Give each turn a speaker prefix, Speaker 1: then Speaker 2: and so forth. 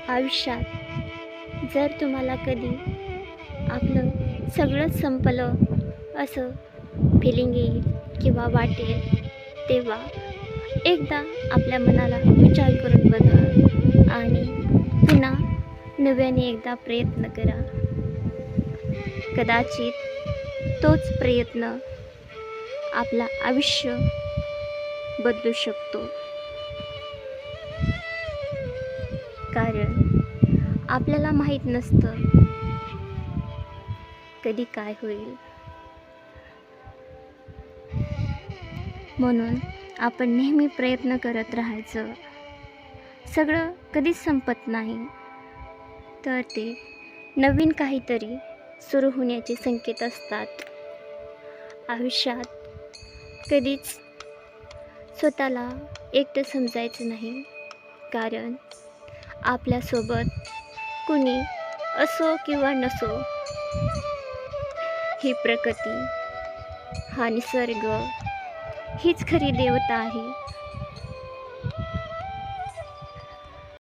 Speaker 1: आयुष्यात जर तुम्हाला कधी आपलं सगळंच संपलं असं फिलिंग येईल किंवा वाटेल, तेव्हा एकदा आपल्या मनाला विचार करून बघा आणि पुन्हा नव्याने एकदा प्रयत्न करा. कदाचित तोच प्रयत्न आपलं आयुष्य बदलू शकतो. कारण आपल्याला माहीत नसतं कधी काय होईल. म्हणून आपण नेहमी प्रयत्न करत राहायचं. सगळं कधीच संपत नाही, तर ते नवीन काहीतरी सुरू होण्याचे संकेत असतात. आयुष्यात कधीच स्वतःला एकटं समजायचं नाही, कारण आपल्यासोबत कुणी असो किंवा नसो, ही प्रकृती, हा निसर्ग हीच खरी देवता आहे